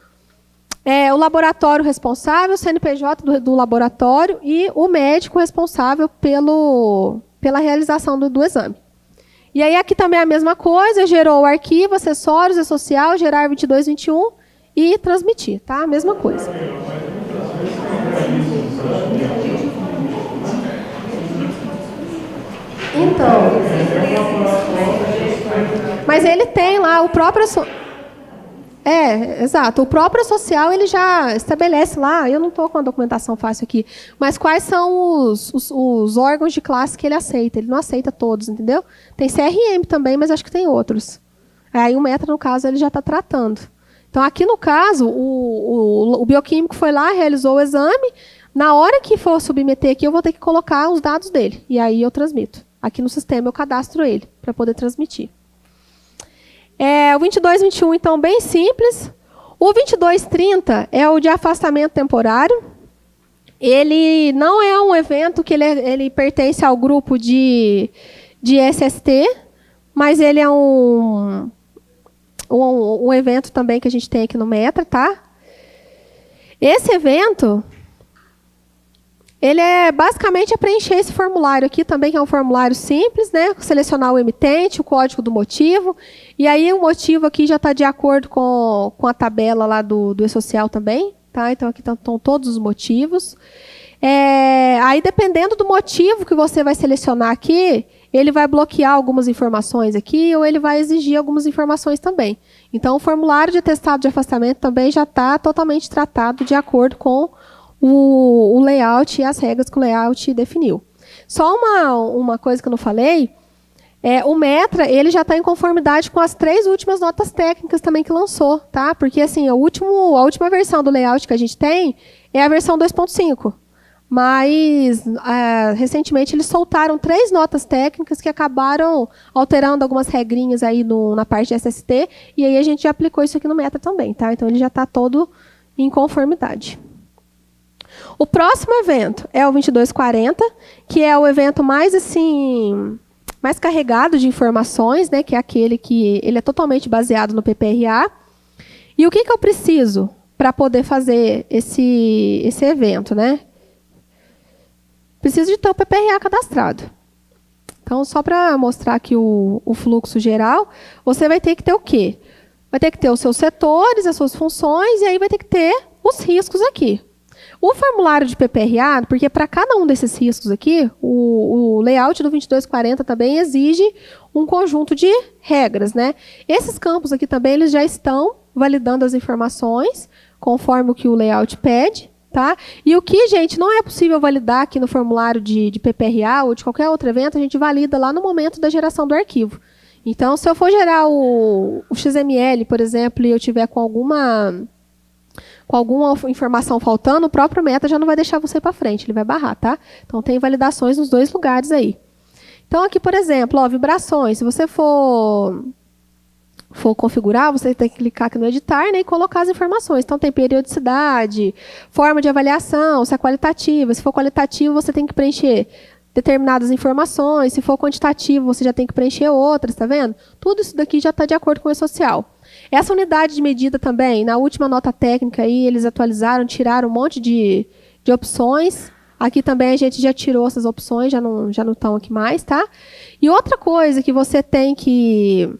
o laboratório responsável, o CNPJ do laboratório e o médico responsável pela realização do exame. E aí aqui também é a mesma coisa, gerou o arquivo, acessórios, E-Social, gerar 2221 e transmitir, tá? A mesma coisa. Então, mas ele tem lá o próprio... Exato. O próprio social ele já estabelece lá, eu não estou com a documentação fácil aqui, mas quais são os órgãos de classe que ele aceita. Ele não aceita todos, entendeu? Tem CRM também, mas acho que tem outros. Aí o Metra, no caso, ele já está tratando. Então, aqui no caso, o bioquímico foi lá, realizou o exame. Na hora que for submeter aqui, eu vou ter que colocar os dados dele. E aí eu transmito. Aqui no sistema eu cadastro ele para poder transmitir. O 2221, então, bem simples. O 2230 é o de afastamento temporário. Ele não é um evento que ele pertence ao grupo de SST, mas ele é um evento também que a gente tem aqui no Metra, tá? Esse evento, ele é basicamente preencher esse formulário aqui também, que é um formulário simples, né? Selecionar o emitente, o código do motivo, e aí o motivo aqui já está de acordo com a tabela lá do E-Social também, tá? Então aqui estão todos os motivos. Aí dependendo do motivo que você vai selecionar aqui, ele vai bloquear algumas informações aqui ou ele vai exigir algumas informações também. Então o formulário de atestado de afastamento também já está totalmente tratado de acordo com o layout e as regras que o layout definiu. Só uma coisa que eu não falei, o Metra ele já está em conformidade com as 3 últimas notas técnicas também que lançou, tá? Porque assim, a última versão do layout que a gente tem é a versão 2.5. Mas, recentemente, eles soltaram 3 notas técnicas que acabaram alterando algumas regrinhas aí na parte de SST, e aí a gente já aplicou isso aqui no Metra também, tá? Então, ele já está todo em conformidade. O próximo evento é o 2240, que é o evento mais carregado de informações, né, que é aquele que ele é totalmente baseado no PPRA. E o que eu preciso para poder fazer esse evento, né? Preciso de ter o PPRA cadastrado. Então, só para mostrar aqui o fluxo geral, você vai ter que ter o quê? Vai ter que ter os seus setores, as suas funções, e aí vai ter que ter os riscos aqui. O formulário de PPRA, porque para cada um desses riscos aqui, o layout do 2240 também exige um conjunto de regras, né? Esses campos aqui também eles já estão validando as informações, conforme o que o layout pede. Tá? E o que, gente, não é possível validar aqui no formulário de PPRA ou de qualquer outro evento, a gente valida lá no momento da geração do arquivo. Então, se eu for gerar o XML, por exemplo, e eu tiver com alguma informação faltando, o próprio Meta já não vai deixar você para frente, ele vai barrar, tá? Então, tem validações nos 2 lugares aí. Então, aqui, por exemplo, vibrações. Se você for configurar, você tem que clicar aqui no editar, né, e colocar as informações. Então, tem periodicidade, forma de avaliação, se é qualitativa. Se for qualitativo, você tem que preencher determinadas informações. Se for quantitativo, você já tem que preencher outras, tá vendo? Tudo isso daqui já está de acordo com o E-Social. Essa unidade de medida também, na última nota técnica, aí, eles atualizaram, tiraram um monte de opções. Aqui também a gente já tirou essas opções, já não estão aqui mais, tá? E outra coisa que você tem que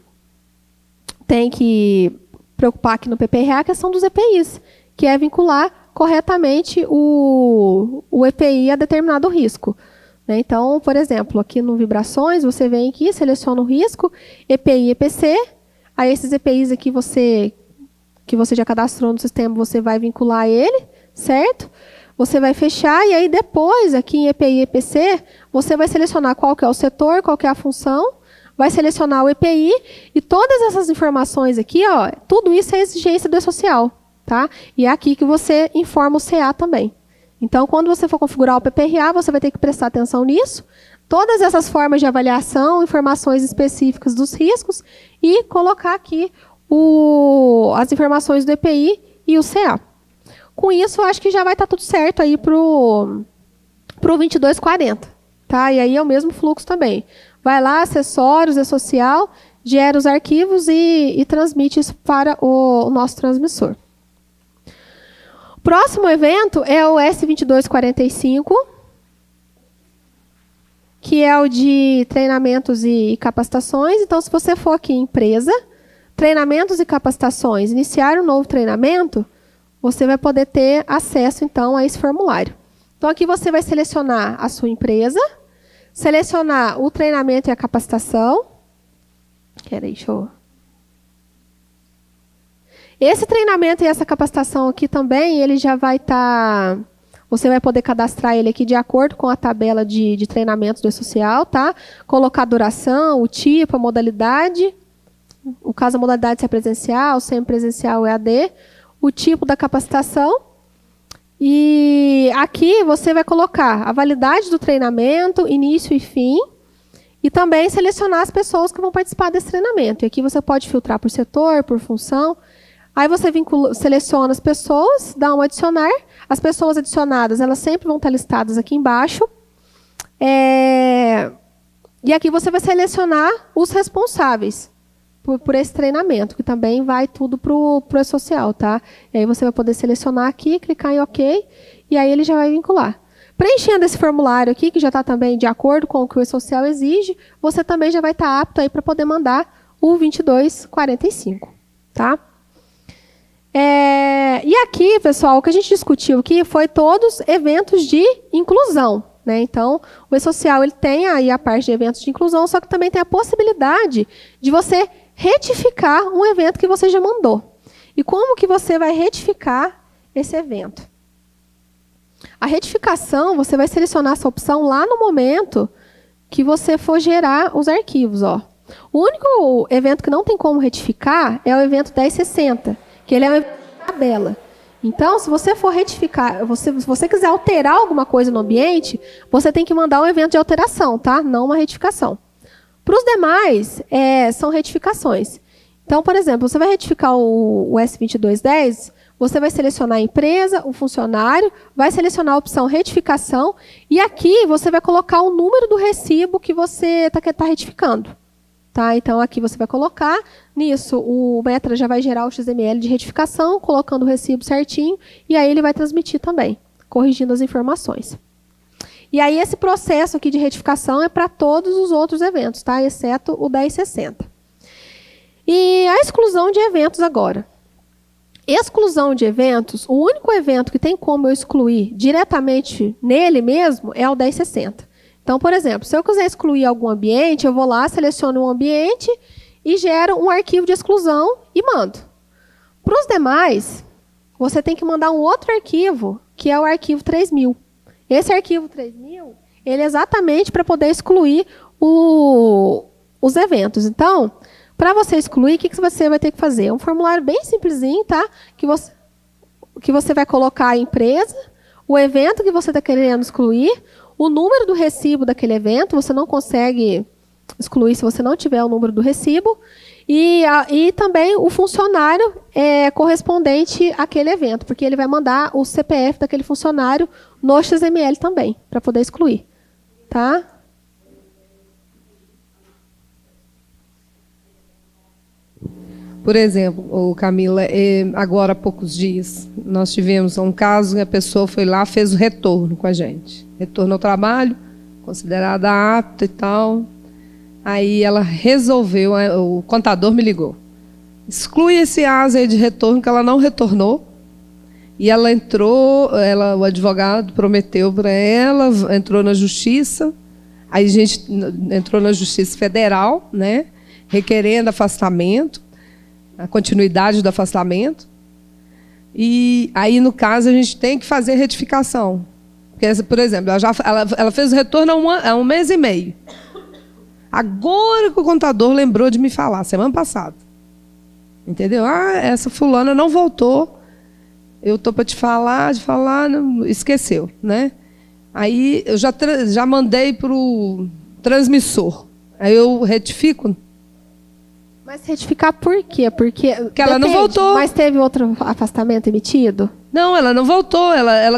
preocupar aqui no PPRA é a questão dos EPIs, que é vincular corretamente o EPI a determinado risco. Né? Então, por exemplo, aqui no Vibrações, você vem aqui, seleciona o risco, EPI e EPC, aí esses EPIs aqui que você já cadastrou no sistema, você vai vincular ele, certo? Você vai fechar e aí depois, aqui em EPI e EPC, você vai selecionar qual que é o setor, qual que é a função, vai selecionar o EPI e todas essas informações aqui, tudo isso é exigência do E-Social, tá? E é aqui que você informa o CA também. Então, quando você for configurar o PPRA, você vai ter que prestar atenção nisso. Todas essas formas de avaliação, informações específicas dos riscos e colocar aqui as informações do EPI e o CA. Com isso, eu acho que já vai estar tudo certo aí para o 2240. Tá? E aí é o mesmo fluxo também. Vai lá, acessórios, E-Social, gera os arquivos e transmite isso para o nosso transmissor. O próximo evento é o S2245, que é o de treinamentos e capacitações. Então, se você for aqui em empresa, treinamentos e capacitações, iniciar um novo treinamento, você vai poder ter acesso, então, a esse formulário. Então, aqui você vai selecionar a sua empresa, selecionar o treinamento e a capacitação. Esse treinamento e essa capacitação aqui também, ele já vai estar... Você vai poder cadastrar ele aqui de acordo com a tabela de treinamentos do E-Social, tá? Colocar a duração, o tipo, a modalidade. O caso, a modalidade se é presencial, semipresencial, EAD. O tipo da capacitação. E aqui você vai colocar a validade do treinamento, início e fim. E também selecionar as pessoas que vão participar desse treinamento. E aqui você pode filtrar por setor, por função. Aí você seleciona as pessoas, dá um adicionar. As pessoas adicionadas, elas sempre vão estar listadas aqui embaixo. E aqui você vai selecionar os responsáveis por esse treinamento, que também vai tudo para o E-Social, tá? E aí você vai poder selecionar aqui, clicar em OK, e aí ele já vai vincular. Preenchendo esse formulário aqui, que já está também de acordo com o que o E-Social exige, você também já vai estar apto aí para poder mandar o 2245, tá? E aqui, pessoal, o que a gente discutiu aqui foi todos eventos de inclusão, né? Então, o E-Social ele tem aí a parte de eventos de inclusão, só que também tem a possibilidade de você retificar um evento que você já mandou. E como que você vai retificar esse evento? A retificação, você vai selecionar essa opção lá no momento que você for gerar os arquivos, ó. O único evento que não tem como retificar é o evento 1060, que ele é uma tabela. Então, se você for retificar, se você quiser alterar alguma coisa no ambiente, você tem que mandar um evento de alteração, tá? Não uma retificação. Para os demais, são retificações. Então, por exemplo, você vai retificar o S2210, você vai selecionar a empresa, o funcionário, vai selecionar a opção retificação, e aqui você vai colocar o número do recibo que você está retificando. Tá? Então, aqui você vai colocar, nisso o Metra já vai gerar o XML de retificação, colocando o recibo certinho, e aí ele vai transmitir também, corrigindo as informações. E aí esse processo aqui de retificação é para todos os outros eventos, tá? Exceto o 1060. E a exclusão de eventos agora. Exclusão de eventos, o único evento que tem como eu excluir diretamente nele mesmo é o 1060. Então, por exemplo, se eu quiser excluir algum ambiente, eu vou lá, seleciono um ambiente e gero um arquivo de exclusão e mando. Para os demais, você tem que mandar um outro arquivo, que é o arquivo 3000. Esse arquivo 3000, ele é exatamente para poder excluir os eventos. Então, para você excluir, o que você vai ter que fazer? É um formulário bem simplesinho, tá? Que você vai colocar a empresa, o evento que você está querendo excluir, o número do recibo daquele evento, você não consegue excluir se você não tiver o número do recibo, e também o funcionário correspondente àquele evento, porque ele vai mandar o CPF daquele funcionário no XML também, para poder excluir. Tá? Por exemplo, Camila, agora há poucos dias, nós tivemos um caso que a pessoa foi lá, fez o retorno com a gente. Retorno ao trabalho, considerada apta e tal. Aí ela resolveu, o contador me ligou. Exclui esse ASA aí de retorno, que ela não retornou. E ela entrou, o advogado prometeu para ela, entrou na justiça. Aí a gente entrou na Justiça Federal, né, requerendo afastamento, a continuidade do afastamento. E aí, no caso, a gente tem que fazer retificação. Porque, por exemplo, ela fez o retorno há um mês e meio. Agora que o contador lembrou de me falar, semana passada. Entendeu? Essa fulana não voltou. Eu estou para te falar, não, esqueceu, né? Aí eu já mandei para o transmissor. Aí eu retifico. Mas retificar por quê? Porque ela não voltou. Mas teve outro afastamento emitido? Não, ela não voltou. Ela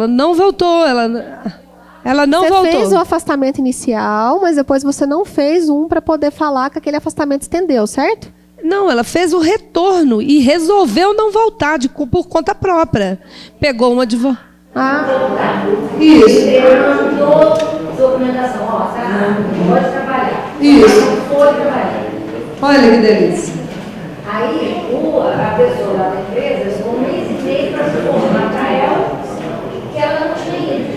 não voltou. Ela não voltou. Você fez o afastamento inicial, mas depois você não fez um para poder falar que aquele afastamento estendeu, certo? Não, ela fez o retorno e resolveu não voltar por conta própria. Pegou um advogado. Isso. Ele mandou documentação. Pode trabalhar. Isso. Pode trabalhar. Olha que delícia. Aí, a pessoa lá da empresa ficou um mês e meio para se informar para ela que ela não tinha ido.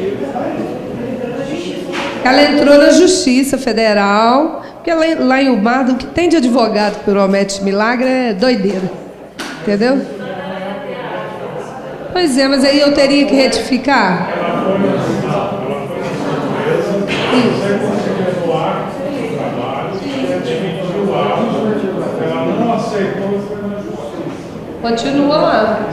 Ela entrou na Justiça Federal, Porque lá em Ubardo, o que tem de advogado que promete milagre é doideira. Entendeu? Pois é, mas aí eu teria que retificar. Continua lá.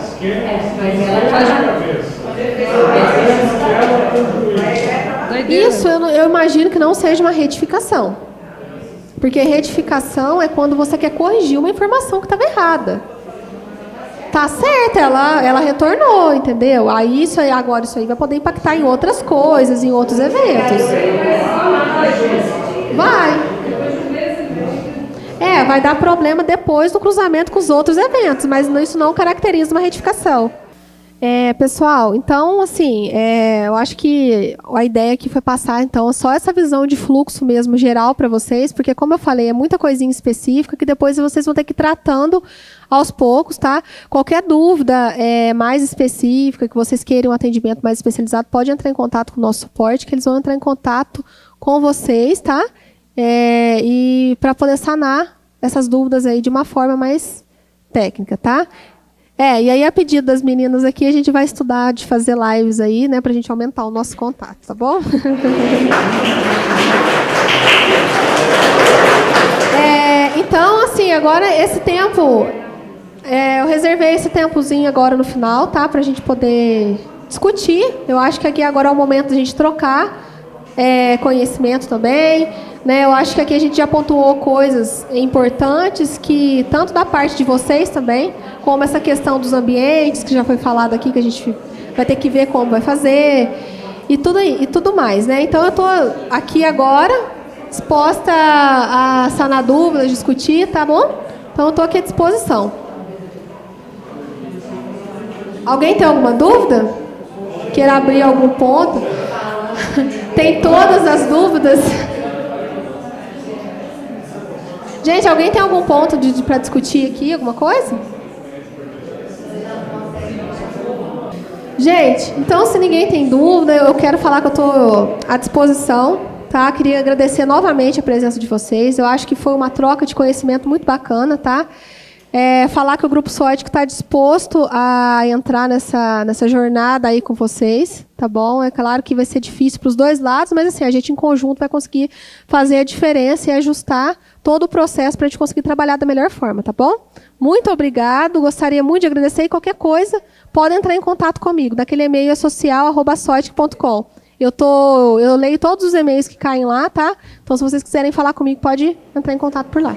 Isso eu imagino que não seja uma retificação. Porque retificação é quando você quer corrigir uma informação que estava errada. Tá certo, ela retornou, entendeu? Aí agora isso aí vai poder impactar em outras coisas, em outros eventos. Vai dar problema depois no cruzamento com os outros eventos, mas isso não caracteriza uma retificação. Pessoal, então, assim, eu acho que a ideia aqui foi passar, então, só essa visão de fluxo mesmo geral para vocês, porque, como eu falei, é muita coisinha específica que depois vocês vão ter que ir tratando aos poucos, tá? Qualquer dúvida mais específica, que vocês queiram um atendimento mais especializado, pode entrar em contato com o nosso suporte, que eles vão entrar em contato com vocês, tá? E para poder sanar essas dúvidas aí de uma forma mais técnica, tá? E aí, a pedido das meninas aqui, a gente vai estudar de fazer lives aí, né, pra gente aumentar o nosso contato, tá bom? Então, assim, agora esse tempo, eu reservei esse tempozinho agora no final, tá, pra gente poder discutir. Eu acho que aqui agora é o momento da gente trocar conhecimento também, né? Eu acho que aqui a gente já pontuou coisas importantes que, tanto da parte de vocês também, como essa questão dos ambientes, que já foi falado aqui, que a gente vai ter que ver como vai fazer, e tudo mais, né? Então, eu estou aqui agora, disposta a sanar dúvidas, discutir, tá bom? Então, eu estou aqui à disposição. Alguém tem alguma dúvida? Queira abrir algum ponto? Tem todas as dúvidas? Gente, alguém tem algum ponto para discutir aqui, alguma coisa? Gente, então, se ninguém tem dúvida, eu quero falar que eu estou à disposição, tá? Queria agradecer novamente a presença de vocês. Eu acho que foi uma troca de conhecimento muito bacana, tá? Falar que o Grupo Sóidico está disposto a entrar nessa jornada aí com vocês, tá bom? É claro que vai ser difícil para os dois lados, mas assim, a gente em conjunto vai conseguir fazer a diferença e ajustar todo o processo para a gente conseguir trabalhar da melhor forma, tá bom? Muito obrigado, gostaria muito de agradecer, e qualquer coisa, pode entrar em contato comigo, daquele e-mail social@soidic.com. Eu leio todos os e-mails que caem lá, tá? Então, se vocês quiserem falar comigo, pode entrar em contato por lá.